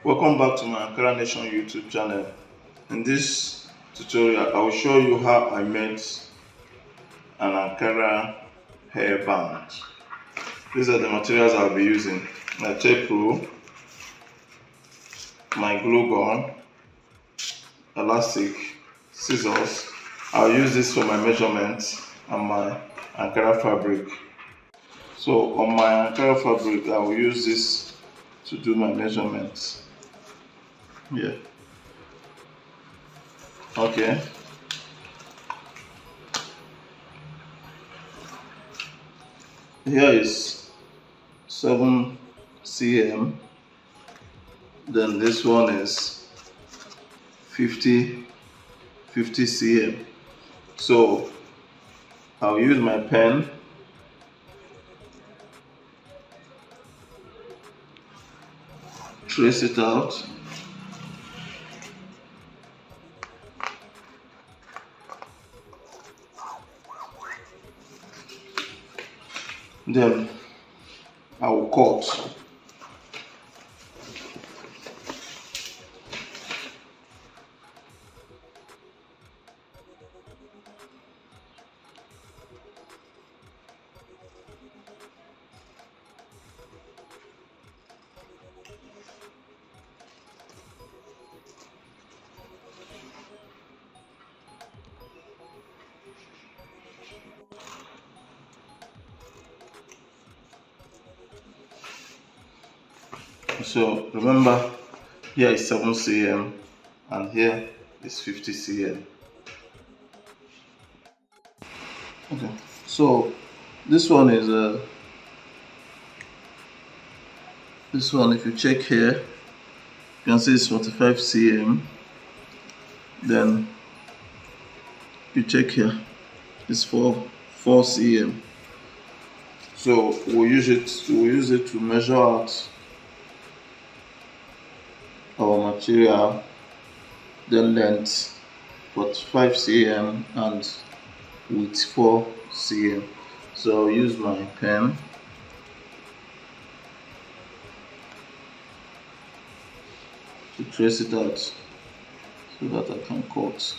Welcome back to my Ankaranation YouTube channel. In this tutorial, I will show you how I made an Ankara hairband. These are the materials I will be using: my tape rule, my glue gun, elastic, scissors. I'll use this for my measurements and my Ankara fabric. So on my Ankara fabric, I will use this to do my measurements. Yeah. Okay. Here is 7 cm. Then this one is 50 cm. So I'll use my pen trace it out. Then I will cut. So remember, here is 7 cm and here is 50 cm. Okay, so this one is this one, if you check here, you can see it's 45 cm. Then you check here, it's 4 cm. So we'll use it to measure out our material, the length 45 cm and width 4 cm. So I'll use my pen to trace it out so that I can cut.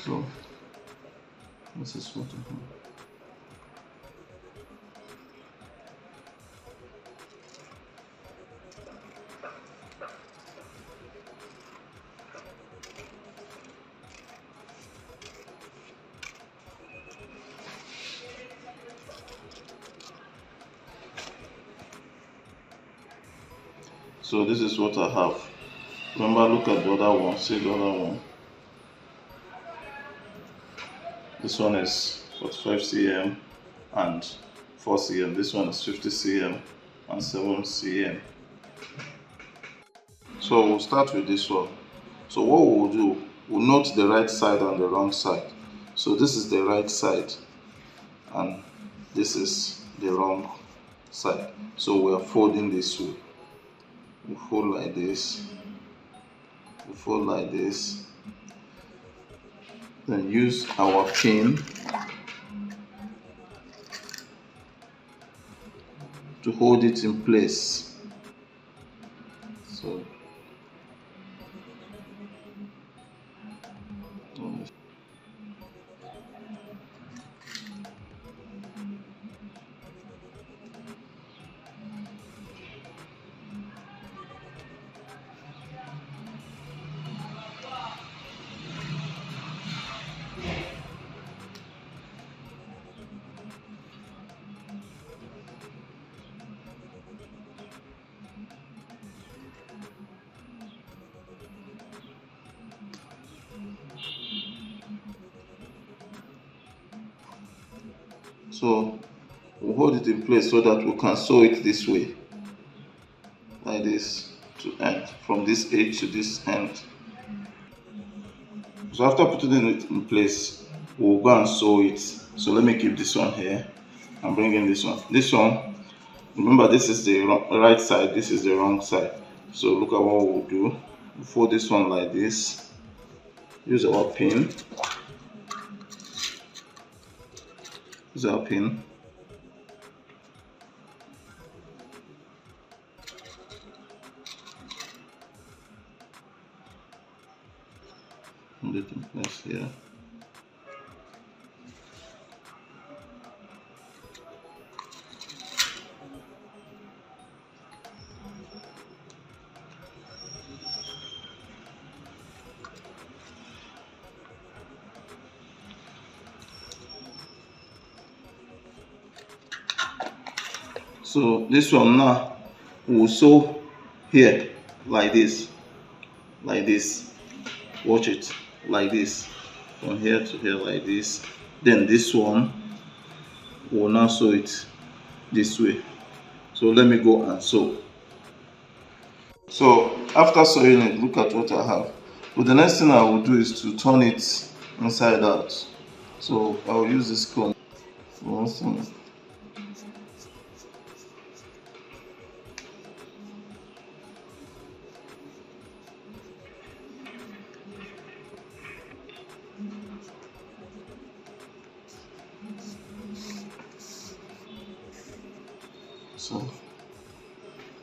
So this is what I have. So this is what I have. Remember, look at the other one. See the other one. This one is 45 cm and 4 cm. This one is 50 cm and 7 cm. So we'll start with this one. So what we'll do, we'll note the right side and the wrong side. So this is the right side and this is the wrong side. So we are folding this way. We fold like this. We fold like this. Then use our pin to hold it in place. So So we'll hold it in place so that we can sew it this way, like this, to end, from this edge to this end. So after putting it in place, we'll go and sew it. So let me keep this one here and bring in this one. This one, remember, this is the right side, this is the wrong side. So look at what we'll do. fold this one like this, use our pin, use our pin, hold it in place here. So this one now will sew here like this, watch it, like this, from here to here like this. Then this one will now sew it this way. So let me go and sew. So after sewing it, look at what I have. So the next thing I will do is to turn it inside out. So I will use this comb. So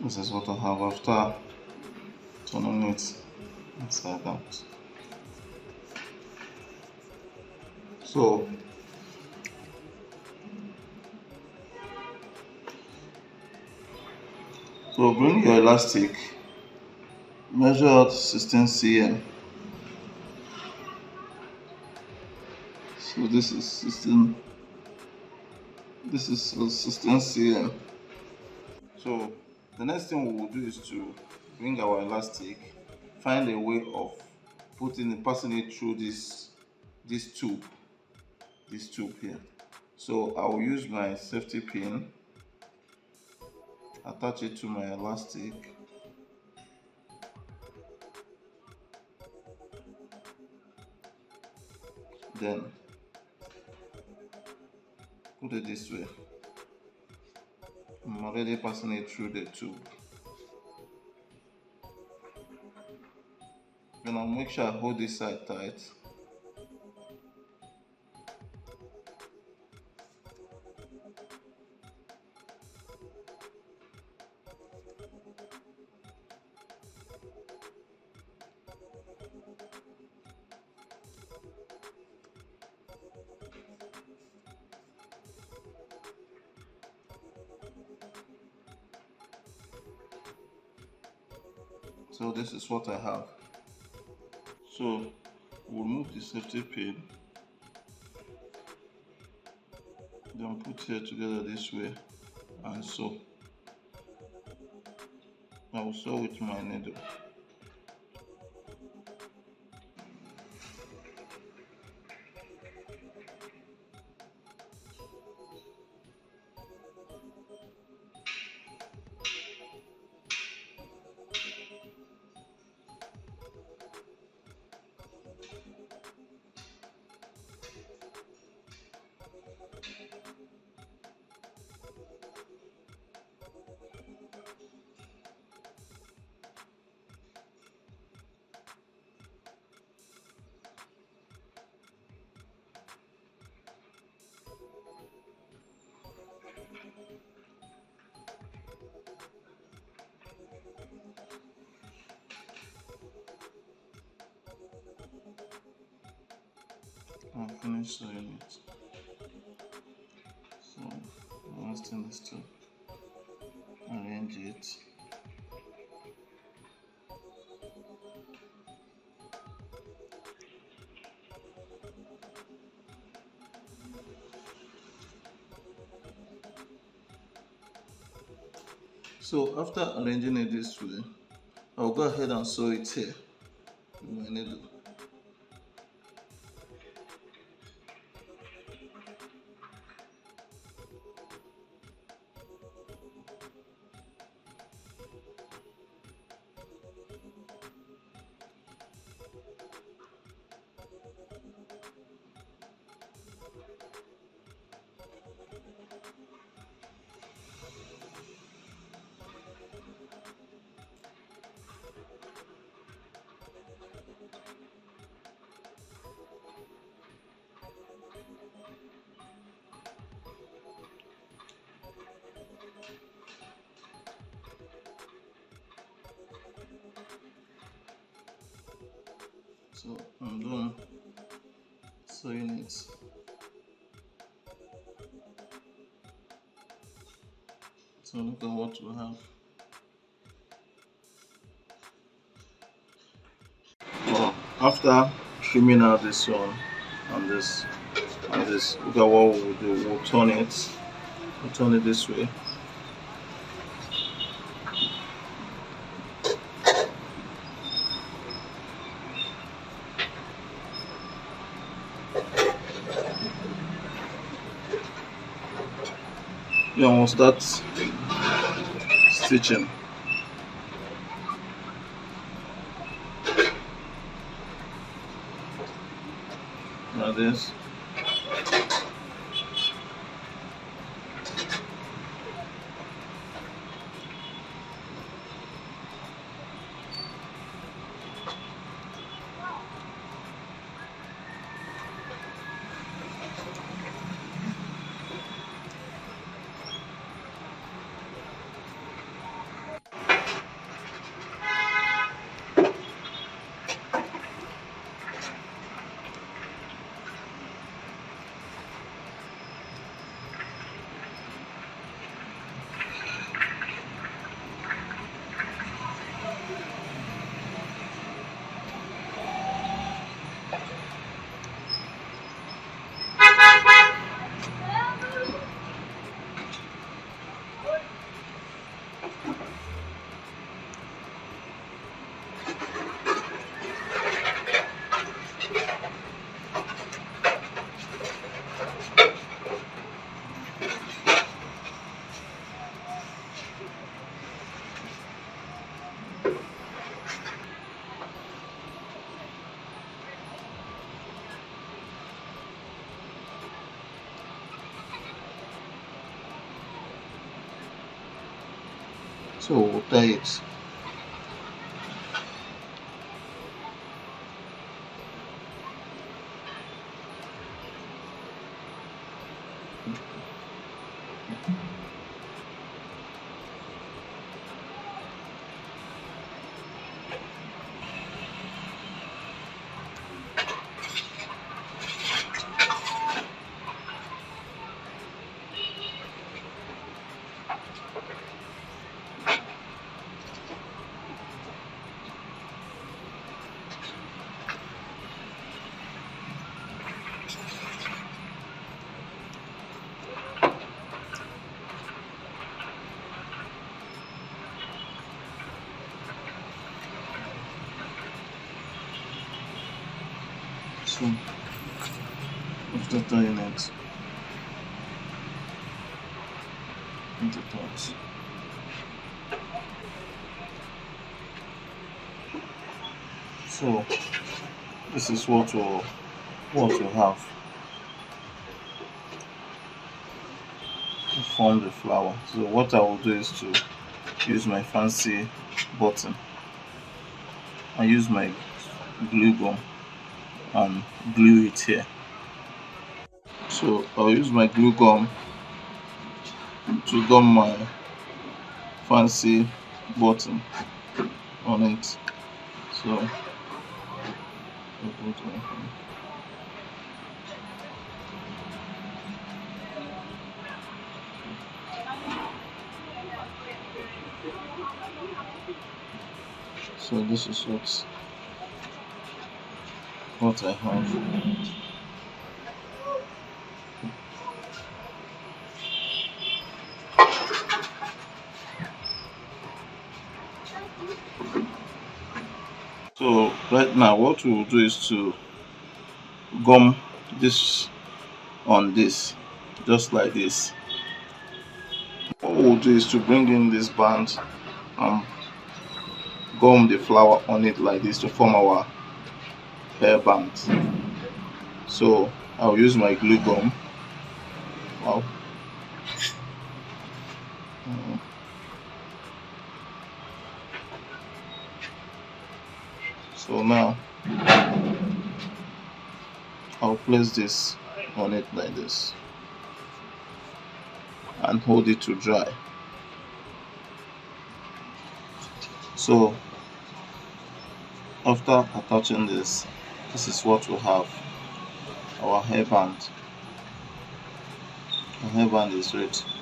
this is what I have after turning it inside out. So bring your elastic, measure out 16 cm. So this is 16 cm. So the next thing we will do is to bring our elastic, find a way of passing it through this tube here. So I will use my safety pin, attach it to my elastic, then put it this way. I'm already passing it through the tube. Then I'll make sure I hold this side tight. So this is what I have. So we'll move the safety pin, then put here together this way and sew. I will sew with my needle. I'll finish sewing it. So the last thing is to arrange it. So after arranging it this way, I'll go ahead and sew it here with my needle. So I'm done sewing it. So look at what we have. Well, after trimming out this one and this and this, look at what we'll do. We'll turn it. We'll turn it this way. Then we'll start stitching. Like this. So we'll tie it. So after tying it into knots, so this is what we'll have to form the flower. So what I will do is to use my fancy button and use my glue gun and glue it here. So I'll use my glue gun to gum my fancy button on it. So this is what I have. So right now what we will do is to gum this on this, just like this. What we'll do is to bring in this band and gum the flower on it like this to form our hair band. So I'll use my glue gum. Wow. So now I'll place this on it like this and hold it to dry. So after attaching this, This is what we have. Our hairband. Our hairband is ready.